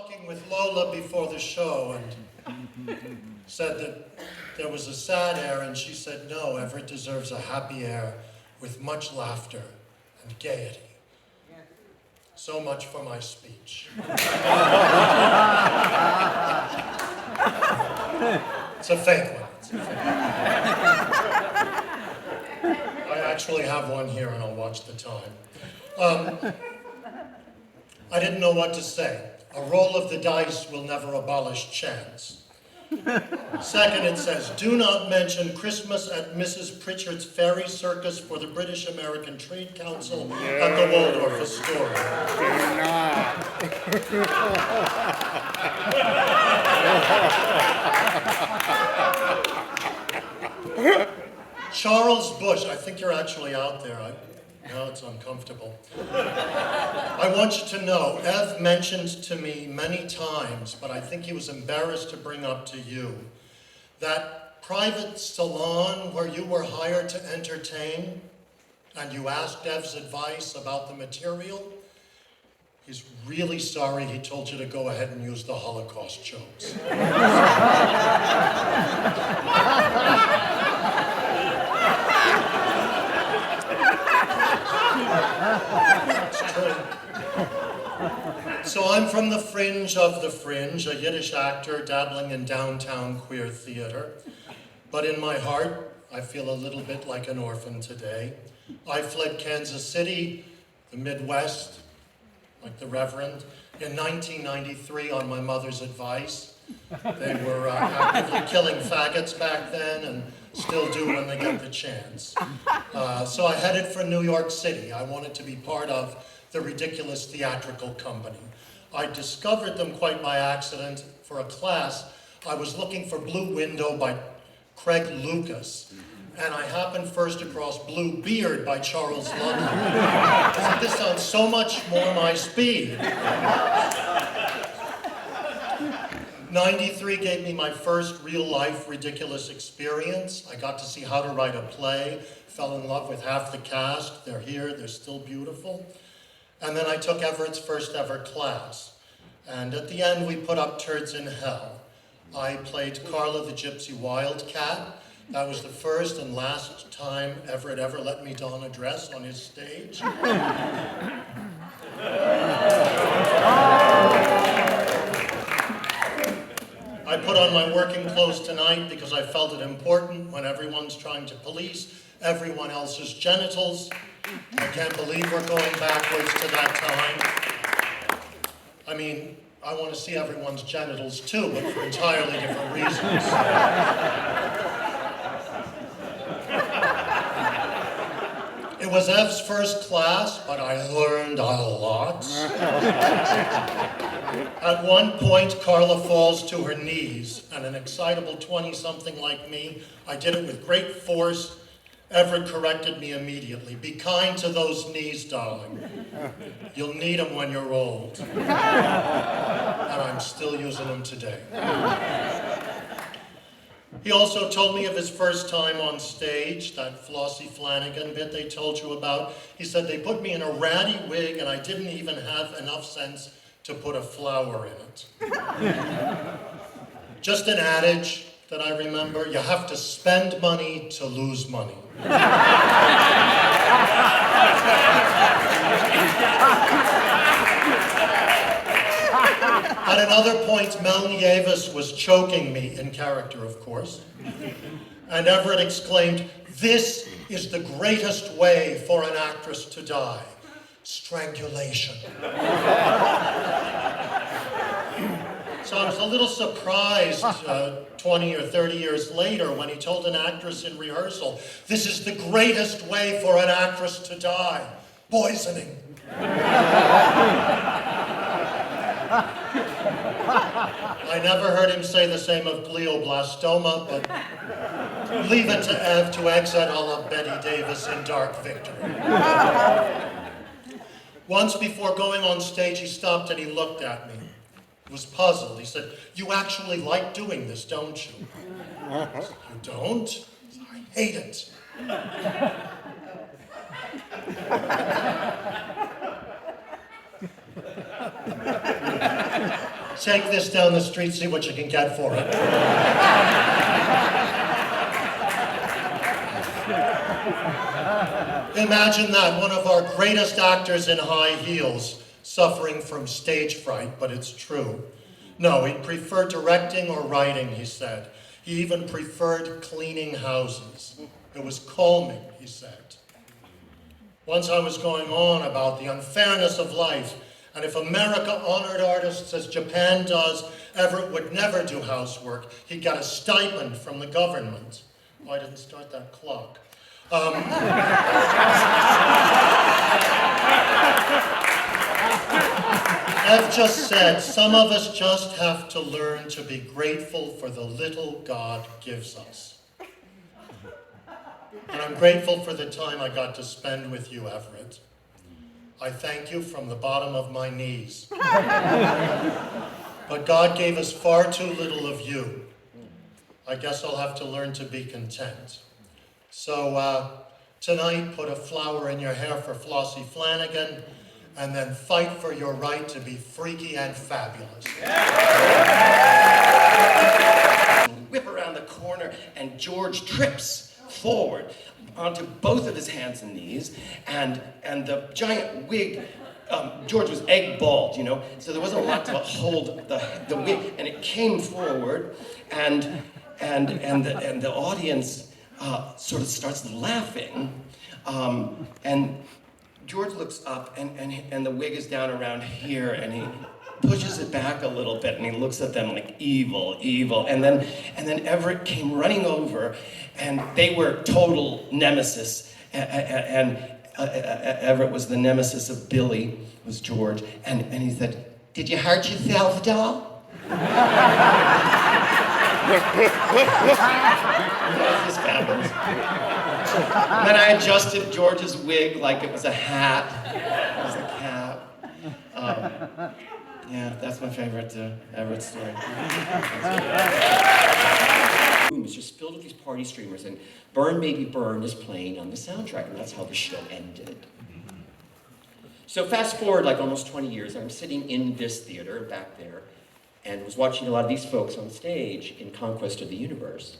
talking with Lola before the show and said that there was a sad air, and she said, no, Everett deserves a happy air with much laughter and gaiety. So much for my speech. It's a fake one. It's a fake one. I actually have one here, and I'll watch the time. I didn't know what to say. A roll of the dice will never abolish chance. Second, it says, do not mention Christmas at Mrs. Pritchard's Fairy Circus for the British American Trade Council at the Waldorf Astoria. Charles Bush, I think you're actually out there. Now it's uncomfortable. I want you to know, Ev mentioned to me many times, but I think he was embarrassed to bring up to you, that private salon where you were hired to entertain, and you asked Ev's advice about the material. He's really sorry he told you to go ahead and use the Holocaust jokes. So I'm from the fringe of the fringe, a Yiddish actor dabbling in downtown queer theater. But in my heart, I feel a little bit like an orphan today. I fled Kansas City, the Midwest, like the Reverend, in 1993 on my mother's advice. They were actively killing faggots back then and still do when they get the chance. So I headed for New York City. I wanted to be part of the ridiculous theatrical company. I discovered them quite by accident for a class. I was looking for Blue Window by Craig Lucas, and I happened first across Blue Beard by Charles London. I said, this sounds so much more my speed. 93 gave me my first real-life ridiculous experience. I got to see how to write a play, fell in love with half the cast. They're here, they're still beautiful. And then I took Everett's first ever class. And at the end, we put up Turds in Hell. I played Carla the Gypsy Wildcat. That was the first and last time Everett ever let me don a dress on his stage. I put on my working clothes tonight because I felt it important when everyone's trying to police everyone else's genitals. I can't believe we're going backwards to that time. I mean, I want to see everyone's genitals too, but for entirely different reasons. It was Ev's first class, but I learned a lot. At one point, Carla falls to her knees, and an excitable 20-something like me, I did it with great force. Everett corrected me immediately. Be kind to those knees, darling. You'll need them when you're old. And I'm still using them today. He also told me of his first time on stage, that Flossie Flanagan bit they told you about. He said they put me in a ratty wig and I didn't even have enough sense to put a flower in it. Just an adage that I remember, you have to spend money to lose money. At another point, Mel Nieves was choking me, in character, of course. And Everett exclaimed, "This is the greatest way for an actress to die. Strangulation." So I was a little surprised 20 or 30 years later when he told an actress in rehearsal, "This is the greatest way for an actress to die. Poisoning." I never heard him say the same of glioblastoma, but leave it to Ev to exit a la Betty Davis in Dark Victory. Once before going on stage, he stopped and he looked at me. He was puzzled. He said, "You actually like doing this, don't you?" I said, "You don't?" He said, "I hate it." Take this down the street, see what you can get for it. Imagine that, one of our greatest actors in high heels, suffering from stage fright, but it's true. No, he'd prefer directing or writing, he said. He even preferred cleaning houses. It was calming, he said. Once I was going on about the unfairness of life, and if America honored artists as Japan does, Everett would never do housework. He'd get a stipend from the government. Oh, I didn't start that clock. Ev just said, some of us just have to learn to be grateful for the little God gives us. And I'm grateful for the time I got to spend with you, Everett. I thank you from the bottom of my knees. But God gave us far too little of you. I guess I'll have to learn to be content. So tonight, put a flower in your hair for Flossie Flanagan, and then fight for your right to be freaky and fabulous. Whip around the corner, and George trips forward onto both of his hands and knees, and the giant wig, George was egg bald, you know, so there wasn't a lot to hold the wig, and it came forward, and the audience sort of starts laughing, and George looks up, and the wig is down around here, and he pushes it back a little bit, and he looks at them like evil, and then Everett came running over, and they were total nemesis, and Everett was the nemesis of Billy, was George, and he said, "Did you hurt yourself, doll?" That was fabulous. And then I adjusted George's wig like it was a hat. It was a cap. Yeah, that's my favorite Everett story. It's just filled with these party streamers, and Burn Baby Burn is playing on the soundtrack, and that's how the show ended. So fast forward like almost 20 years, I'm sitting in this theater back there, and was watching a lot of these folks on stage in Conquest of the Universe.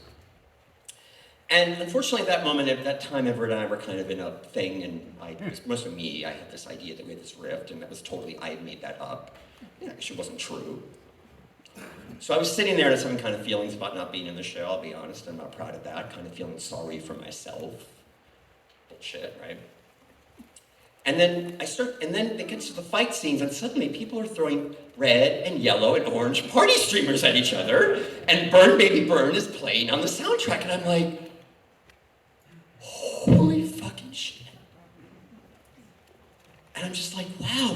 And unfortunately at that moment, at that time, Everett and I were kind of in a thing, and it was mostly me. I had this idea that we had this rift, and that was totally, I had made that up. It actually wasn't true. So I was sitting there and I was having kind of feelings about not being in the show, I'll be honest, I'm not proud of that, kind of feeling sorry for myself. Bullshit, right? And then it gets to the fight scenes, and suddenly people are throwing red and yellow and orange party streamers at each other, and Burn Baby Burn is playing on the soundtrack, and I'm like, holy fucking shit. And I'm just like, wow.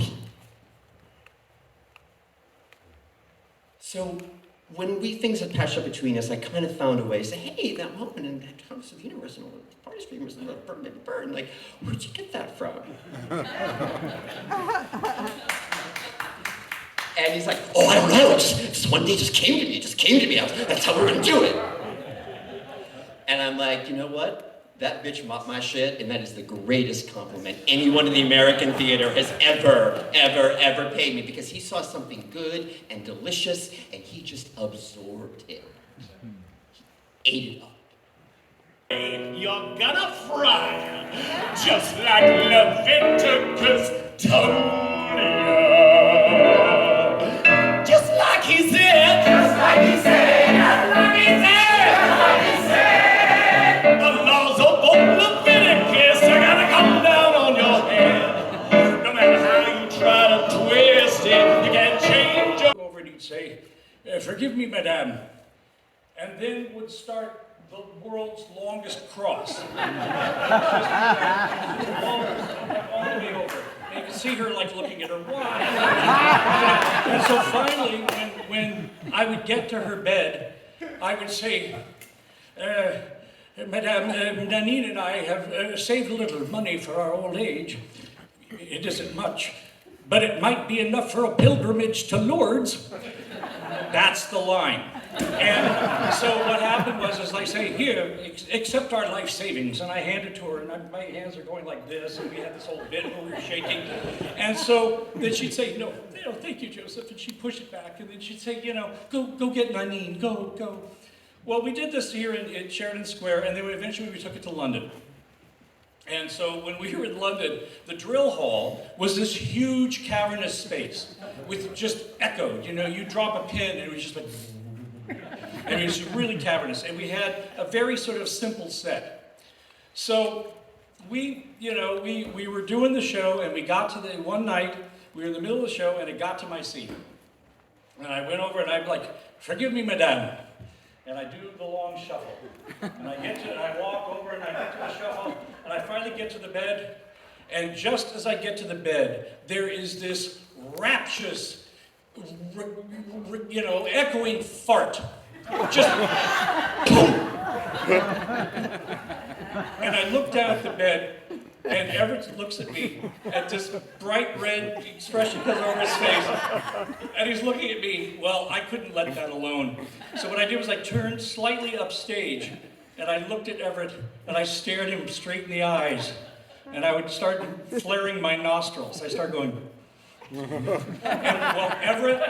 So when things had patched up between us, I kind of found a way to say, hey, that moment in Conquest of the Universe, and all the party streamers and the Burn Baby Burn, like, where'd you get that from? And he's like, oh, I don't know, just one day just came to me, that's how we're gonna do it. And I'm like, you know what? That bitch mopped my shit, and that is the greatest compliment anyone in the American theater has ever paid me, because he saw something good and delicious, and he just absorbed it. He ate it up. You're gonna fry just like Leviticus told you. Just like he said. Just like he said. Just like he said. Just like he said. The laws of Leviticus are gonna come down on your head. No matter how you try to twist it, you can't change your... Over and he'd say, forgive me, madame. And then would start the world's longest cross. all the way over. And you can see her like looking at her watch. And so finally, when I would get to her bed, I would say, Madame, Nanine and I have saved a little money for our old age. It isn't much, but it might be enough for a pilgrimage to Lourdes. That's the line. And so what happened was, is I say, here, accept our life savings. And I hand it to her, and my hands are going like this, and we had this whole bit where we were shaking. And so then she'd say, thank you, Joseph. And she'd push it back, and then she'd say, go get Nanine, go. Well, we did this here in Sheridan Square, and then eventually we took it to London. And so when we were in London, the drill hall was this huge cavernous space with just echo. You drop a pin and it was just like, and it was really cavernous. And we had a very sort of simple set. So we were doing the show, and we got to one night, we were in the middle of the show, and it got to my scene. And I went over and I'm like, forgive me, madame. And I do the long shuffle. And I walk over and I get to the shuffle, and I finally get to the bed. And just as I get to the bed, there is this rapturous, echoing fart. Just boom! And I look down at the bed, and Everett looks at me, and this bright red expression comes over his face, and he's looking at me. Well, I couldn't let that alone. So what I did was I turned slightly upstage, and I looked at Everett, and I stared him straight in the eyes, and I would start flaring my nostrils. I started going, and well, Everett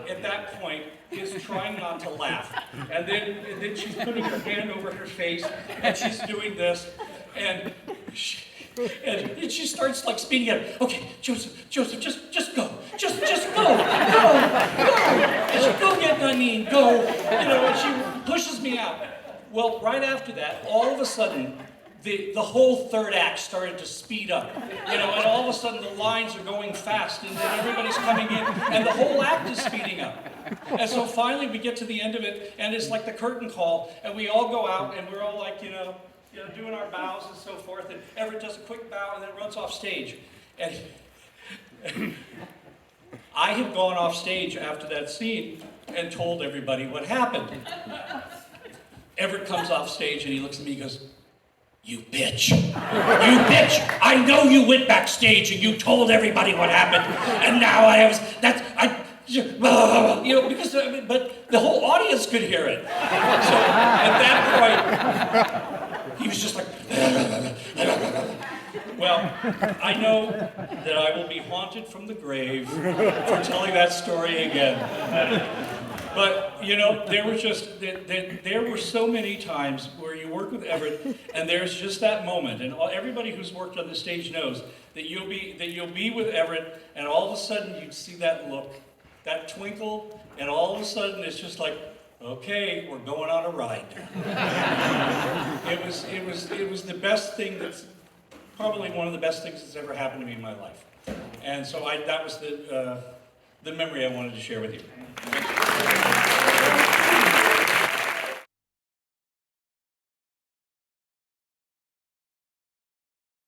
at that point is trying not to laugh, and then she's putting her hand over her face, and she's doing this, and she starts like speeding up. Okay, Joseph, just go, just go, and she go get Nanine, go, and she pushes me out. Well, right after that, all of a sudden, the whole third act started to speed up, and all of a sudden the lines are going fast, and then everybody's coming in, and the whole act is speeding up. And so finally we get to the end of it, and it's like the curtain call, and we all go out, and we're all like, doing our bows and so forth, and Everett does a quick bow and then runs off stage. And I had gone off stage after that scene and told everybody what happened. Everett comes off stage and he looks at me and goes, "You bitch. You bitch. I know you went backstage and you told everybody what happened. And now but the whole audience could hear it." So at that point, he was just like, well, I know that I will be haunted from the grave for telling that story again. But, there were so many times where you work with Everett, and there's just that moment, and everybody who's worked on the stage knows that you'll be with Everett, and all of a sudden you'd see that look, that twinkle, and all of a sudden it's just like, okay, we're going on a ride. It was the best thing that's probably one of the best things that's ever happened to me in my life. And so that was the memory I wanted to share with you.